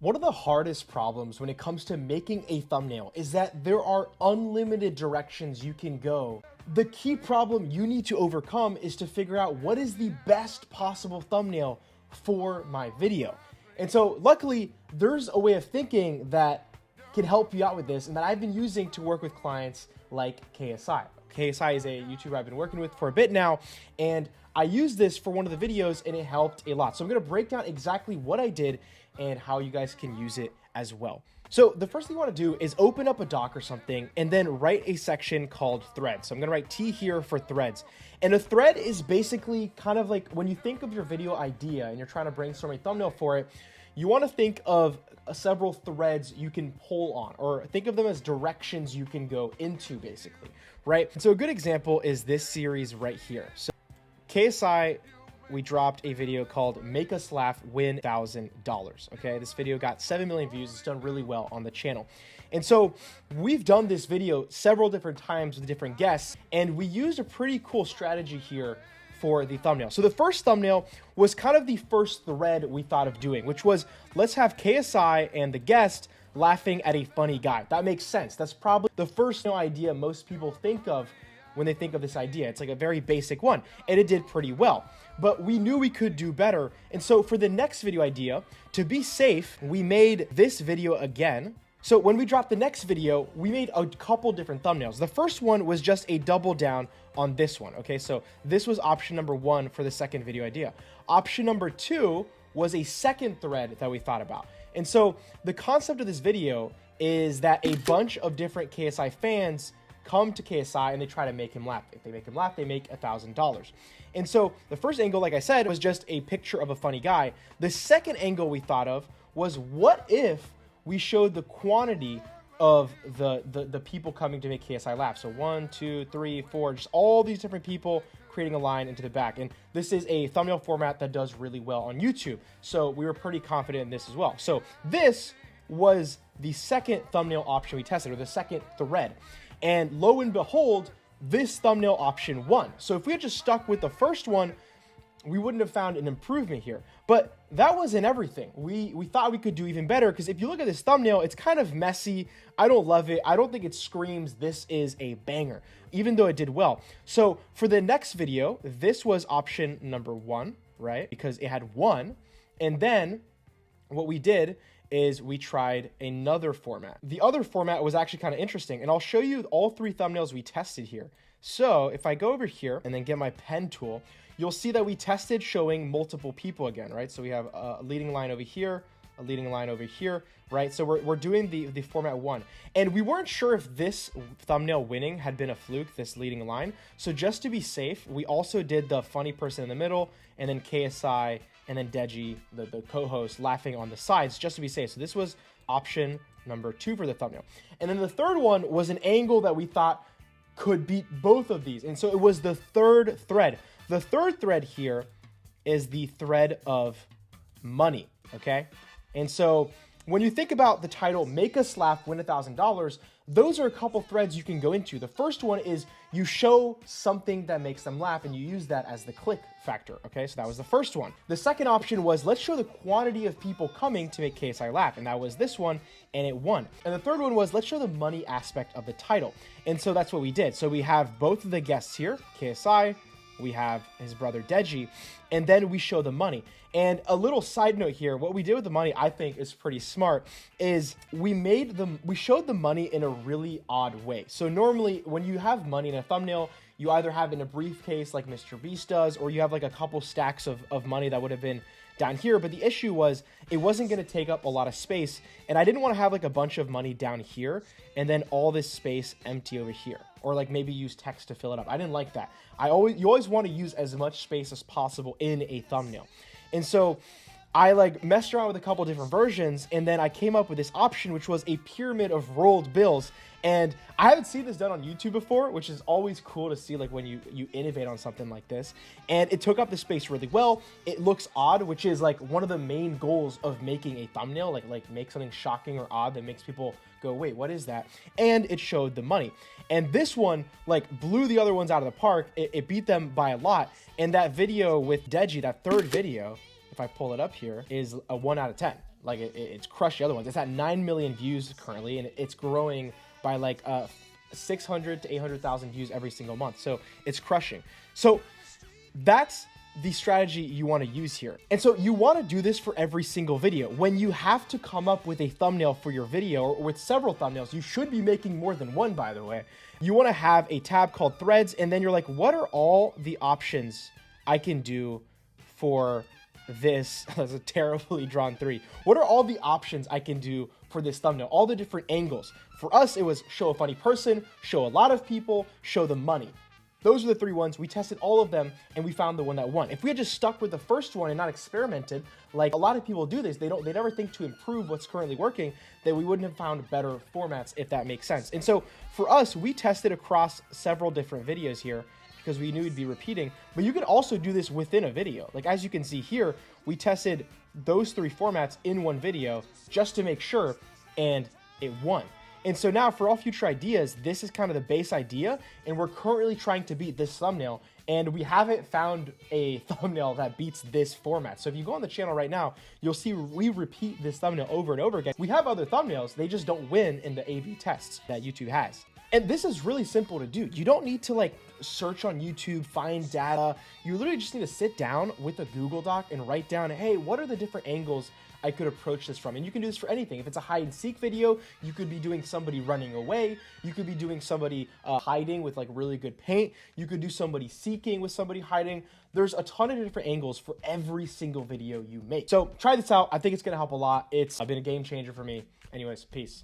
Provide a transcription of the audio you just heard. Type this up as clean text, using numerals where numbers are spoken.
One of the hardest problems when it comes to making a thumbnail is that there are unlimited directions you can go. The key problem you need to overcome is to figure out what is the best possible thumbnail for my video. And so luckily, there's a way of thinking that can help you out with this and that I've been using to work with clients like KSI. KSI is a YouTuber I've been working with for a bit now, and I used this for one of the videos and it helped a lot. So I'm gonna break down exactly what I did and how you guys can use it as well. So the first thing you want to do is open up a doc or something and then write a section called threads. So I'm going to write T here for threads. And a thread is basically kind of like when you think of your video idea and you're trying to brainstorm a thumbnail for it, you want to think of several threads you can pull on, or think of them as directions you can go into basically, right? So a good example is this series right here. So KSI, we dropped a video called Make Us Laugh, Win $1,000. Okay, this video got 7 million views. It's done really well on the channel. And so we've done this video several different times with different guests, and we used a pretty cool strategy here for the thumbnail. So the first thumbnail was kind of the first thread we thought of doing, which was let's have KSI and the guest laughing at a funny guy. That makes sense. That's probably the first idea most people think of when they think of this idea. It's like a very basic one, and it did pretty well. But we knew we could do better. And so for the next video idea, to be safe, we made this video again. So when we dropped the next video, we made a couple different thumbnails. The first one was just a double down on this one. Okay, so this was option number 1 for the second video idea. Option number 2 was a second thread that we thought about. And so the concept of this video is that a bunch of different KSI fans come to KSI and they try to make him laugh. If they make him laugh, they make $1,000. And so the first angle, like I said, was just a picture of a funny guy. The second angle we thought of was, what if we showed the quantity of the people coming to make KSI laugh? So 1, 2, 3, 4, just all these different people creating a line into the back. And this is a thumbnail format that does really well on YouTube. So we were pretty confident in this as well. So this was the second thumbnail option we tested, or the second thread. And lo and behold, this thumbnail option won. So if we had just stuck with the first one, we wouldn't have found an improvement here. But that wasn't everything. We thought we could do even better, because if you look at this thumbnail, it's kind of messy. I don't love it. I don't think it screams this is a banger, even though it did well. So for the next video, this was option number 1, right? Because it had 1. And then what we did is we tried another format. The other format was actually kind of interesting, and I'll show you all 3 thumbnails we tested here. So if I go over here and then get my pen tool, you'll see that we tested showing multiple people again, right? So we have a leading line over here, a leading line over here, right? So we're doing the format 1. And we weren't sure if this thumbnail winning had been a fluke, this leading line. So just to be safe, we also did the funny person in the middle, and then KSI, and then Deji, the co-host, laughing on the sides, just to be safe. So this was option number 2 for the thumbnail. And then the third one was an angle that we thought could beat both of these. And so it was the third thread. The third thread here is the thread of money, okay? And so when you think about the title, Make Us Laugh, Win $1,000, those are a couple threads you can go into. The first one is you show something that makes them laugh and you use that as the click factor, okay? So that was the first one. The second option was, let's show the quantity of people coming to make KSI laugh, and that was this one, and it won. And the third one was, let's show the money aspect of the title. And so that's what we did. So we have both of the guests here, KSI, we have his brother Deji, and then we show the money. And a little side note here, what we did with the money, I think is pretty smart, is we showed the money in a really odd way. So normally when you have money in a thumbnail, you either have it in a briefcase like Mr. Beast does, or you have like a couple stacks of money that would have been down here. But the issue was it wasn't going to take up a lot of space, and I didn't want to have like a bunch of money down here and then all this space empty over here, or like maybe use text to fill it up. I didn't like that. You always want to use as much space as possible in a thumbnail. And so I like messed around with a couple different versions, and then I came up with this option, which was a pyramid of rolled bills. And I haven't seen this done on YouTube before, which is always cool to see, like when you innovate on something like this. And it took up the space really well. It looks odd, which is like one of the main goals of making a thumbnail, like make something shocking or odd that makes people go, wait, what is that? And it showed the money. And this one like blew the other ones out of the park. It beat them by a lot. And that video with Deji, that third video, if I pull it up here, is a 1 out of 10. Like it's crushed the other ones. It's at 9 million views currently, and it's growing by like 600 to 800,000 views every single month. So it's crushing. So that's the strategy you want to use here. And so you want to do this for every single video. When you have to come up with a thumbnail for your video, or with several thumbnails, you should be making more than one, by the way. You want to have a tab called Threads, and then you're like, what are all the options I can do for this? That's a terribly drawn 3. What are all the options I can do for this thumbnail? All the different angles. For us, it was show a funny person, show a lot of people, show the money. Those are the 3 ones. We tested all of them, and we found the one that won. If we had just stuck with the first one and not experimented, like a lot of people do this, they never think to improve what's currently working, then we wouldn't have found better formats, if that makes sense. And so for us, we tested across several different videos here because we knew we'd be repeating, but you can also do this within a video. Like as you can see here, we tested those 3 formats in one video just to make sure, and it won. And so now for all future ideas, this is kind of the base idea, and we're currently trying to beat this thumbnail, and we haven't found a thumbnail that beats this format. So if you go on the channel right now, you'll see we repeat this thumbnail over and over again. We have other thumbnails, they just don't win in the A/B tests that YouTube has. And this is really simple to do. You don't need to like search on YouTube, find data. You literally just need to sit down with a Google Doc and write down, hey, what are the different angles I could approach this from? And you can do this for anything. If it's a hide and seek video, you could be doing somebody running away. You could be doing somebody hiding with like really good paint. You could do somebody seeking with somebody hiding. There's a ton of different angles for every single video you make. So try this out. I think it's gonna help a lot. It's been a game changer for me. Anyways, peace.